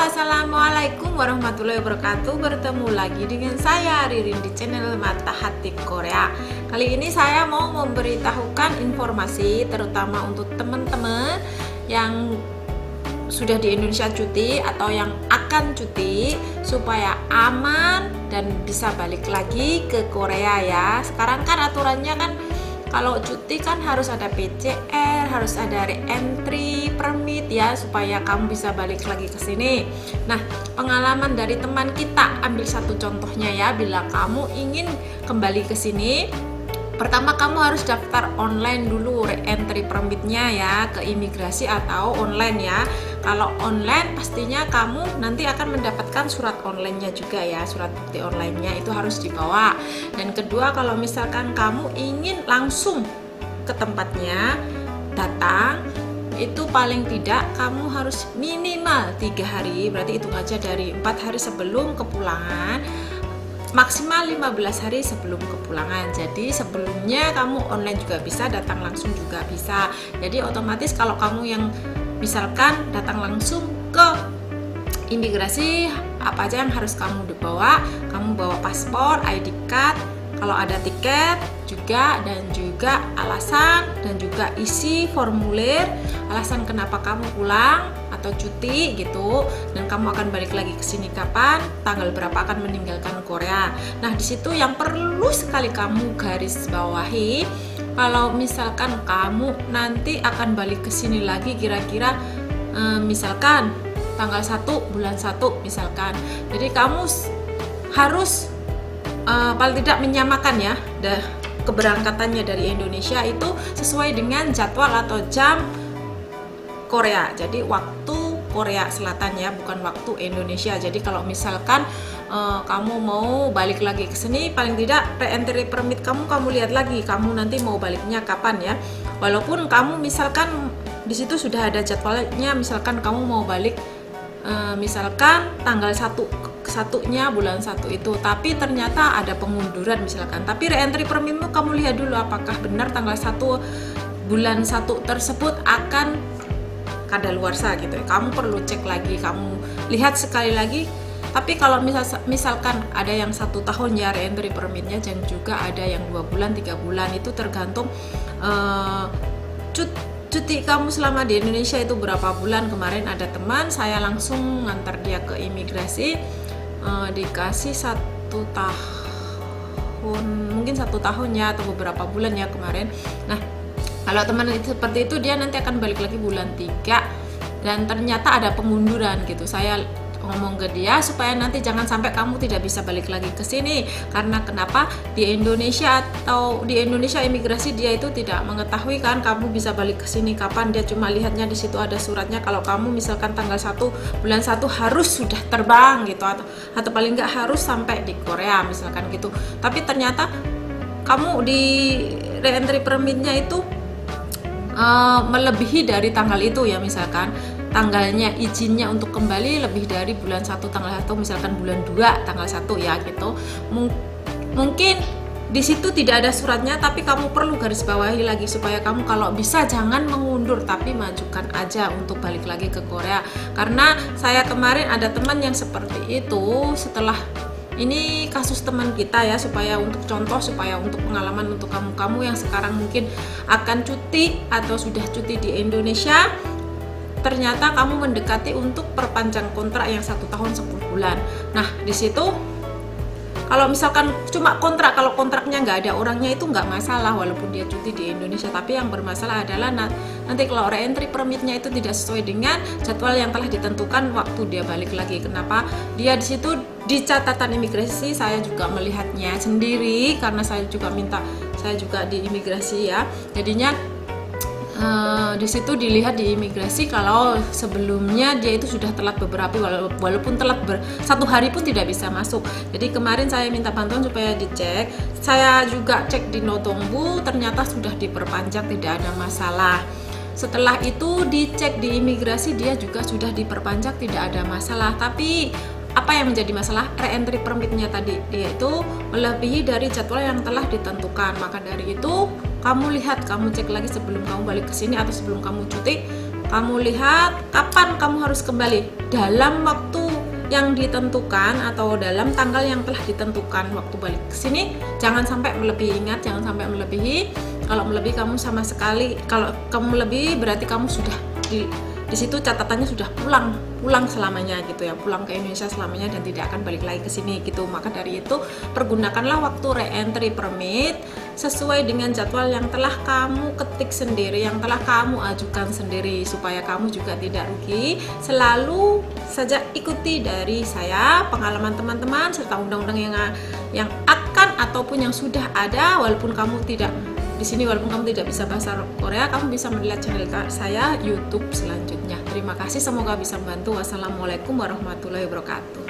Assalamualaikum warahmatullahi wabarakatuh. Bertemu lagi dengan saya Ririn di channel Mata Hati Korea. Kali ini saya mau memberitahukan informasi terutama untuk teman-teman yang sudah di Indonesia cuti atau yang akan cuti supaya aman dan bisa balik lagi ke Korea ya. Sekarang kan aturannya kan kalau cuti kan harus ada PCR, harus ada re-entry permit ya supaya kamu bisa balik lagi ke sini. Nah, pengalaman dari teman kita, ambil satu contohnya ya, bila kamu ingin kembali ke sini, pertama kamu harus daftar online dulu re-entry permitnya ya ke imigrasi atau online ya. Kalau online pastinya kamu nanti akan mendapatkan surat online-nya juga ya, surat bukti online-nya itu harus dibawa. Dan kedua, kalau misalkan kamu ingin langsung ke tempatnya datang, itu paling tidak kamu harus minimal 3 hari, berarti hitung aja dari 4 hari sebelum kepulangan, maksimal 15 hari sebelum kepulangan. Jadi sebelumnya kamu online juga bisa, datang langsung juga bisa. Jadi otomatis kalau kamu yang misalkan datang langsung ke imigrasi, apa aja yang harus kamu bawa? Kamu bawa paspor, ID card, kalau ada tiket juga, dan juga alasan, dan juga isi formulir alasan kenapa kamu pulang atau cuti gitu, dan kamu akan balik lagi ke sini kapan, tanggal berapa akan meninggalkan Korea. Nah, di situ yang perlu sekali kamu garis bawahi, kalau misalkan kamu nanti akan balik ke sini lagi kira-kira misalkan tanggal 1 bulan 1 misalkan. Jadi kamu harus paling tidak menyamakan ya keberangkatannya dari Indonesia itu sesuai dengan jadwal atau jam Korea. Jadi waktu Korea Selatan ya, bukan waktu Indonesia. Jadi kalau misalkan kamu mau balik lagi ke sini, paling tidak re-entry permit kamu lihat lagi kamu nanti mau baliknya kapan ya. Walaupun kamu misalkan di situ sudah ada jadwalnya, misalkan kamu mau balik misalkan tanggal 1-nya bulan 1 itu, tapi ternyata ada pengunduran misalkan. Tapi re-entry permitmu kamu lihat dulu apakah benar tanggal 1 bulan 1 tersebut akan kadaluarsa gitu ya. Kamu perlu cek lagi, kamu lihat sekali lagi. Tapi kalau misalkan ada yang 1 tahun ya re-entry permitnya, dan juga ada yang 2 bulan 3 bulan, itu tergantung cuti kamu selama di Indonesia itu berapa bulan. Kemarin ada teman saya langsung ngantar dia ke imigrasi, dikasih 1 tahun, mungkin 1 tahun ya, atau beberapa bulan ya kemarin. Nah, kalau teman itu seperti itu, dia nanti akan balik lagi bulan 3 dan ternyata ada pengunduran gitu. Saya ngomong ke dia supaya nanti jangan sampai kamu tidak bisa balik lagi ke sini. Karena kenapa? Di Indonesia atau di Indonesia imigrasi dia itu tidak mengetahui kan kamu bisa balik ke sini kapan. Dia cuma lihatnya di situ ada suratnya kalau kamu misalkan tanggal 1 bulan 1 harus sudah terbang gitu, atau paling nggak harus sampai di Korea misalkan gitu. Tapi ternyata kamu di re-entry permitnya itu melebihi dari tanggal itu ya, misalkan tanggalnya izinnya untuk kembali lebih dari bulan 1 tanggal 1, misalkan bulan 2 tanggal 1 ya gitu. Mungkin di situ tidak ada suratnya, tapi kamu perlu garis bawahi lagi supaya kamu kalau bisa jangan mengundur, tapi majukan aja untuk balik lagi ke Korea. Karena saya kemarin ada teman yang seperti itu. Setelah ini kasus teman kita ya, supaya untuk contoh, supaya untuk pengalaman untuk kamu yang sekarang mungkin akan cuti atau sudah cuti di Indonesia, ternyata kamu mendekati untuk perpanjang kontrak yang 1 tahun 10 bulan. Nah, di situ kalau misalkan cuma kontrak, kalau kontraknya nggak ada orangnya itu nggak masalah walaupun dia cuti di Indonesia. Tapi yang bermasalah adalah nanti kalau re-entry permitnya itu tidak sesuai dengan jadwal yang telah ditentukan waktu dia balik lagi. Kenapa? Dia di situ di catatan imigrasi, saya juga melihatnya sendiri karena saya juga di imigrasi ya. Jadinya di situ dilihat di imigrasi kalau sebelumnya dia itu sudah telat beberapa, walaupun telat 1 hari pun tidak bisa masuk. Jadi kemarin saya minta bantuan supaya dicek, saya juga cek di Notongbu, ternyata sudah diperpanjang, tidak ada masalah. Setelah itu dicek di imigrasi, dia juga sudah diperpanjang, tidak ada masalah. Tapi apa yang menjadi masalah? Re-entry permitnya tadi, yaitu melebihi dari jadwal yang telah ditentukan. Maka dari itu kamu lihat, kamu cek lagi sebelum kamu balik ke sini atau sebelum kamu cuti, kamu lihat kapan kamu harus kembali dalam waktu yang ditentukan atau dalam tanggal yang telah ditentukan. Waktu balik ke sini jangan sampai melebihi, ingat jangan sampai melebihi. Kalau melebihi kamu sama sekali, kalau kamu melebihi berarti kamu sudah di situ catatannya sudah pulang selamanya gitu ya, pulang ke Indonesia selamanya dan tidak akan balik lagi ke sini gitu. Maka dari itu pergunakanlah waktu re-entry permit sesuai dengan jadwal yang telah kamu ketik sendiri, yang telah kamu ajukan sendiri, supaya kamu juga tidak rugi. Selalu saja ikuti dari saya pengalaman teman-teman serta undang-undang yang akan ataupun yang sudah ada. Walaupun kamu tidak di sini, walaupun kamu tidak bisa bahasa Korea, kamu bisa melihat channel saya YouTube selanjutnya. Terima kasih, semoga bisa membantu. Wassalamualaikum warahmatullahi wabarakatuh.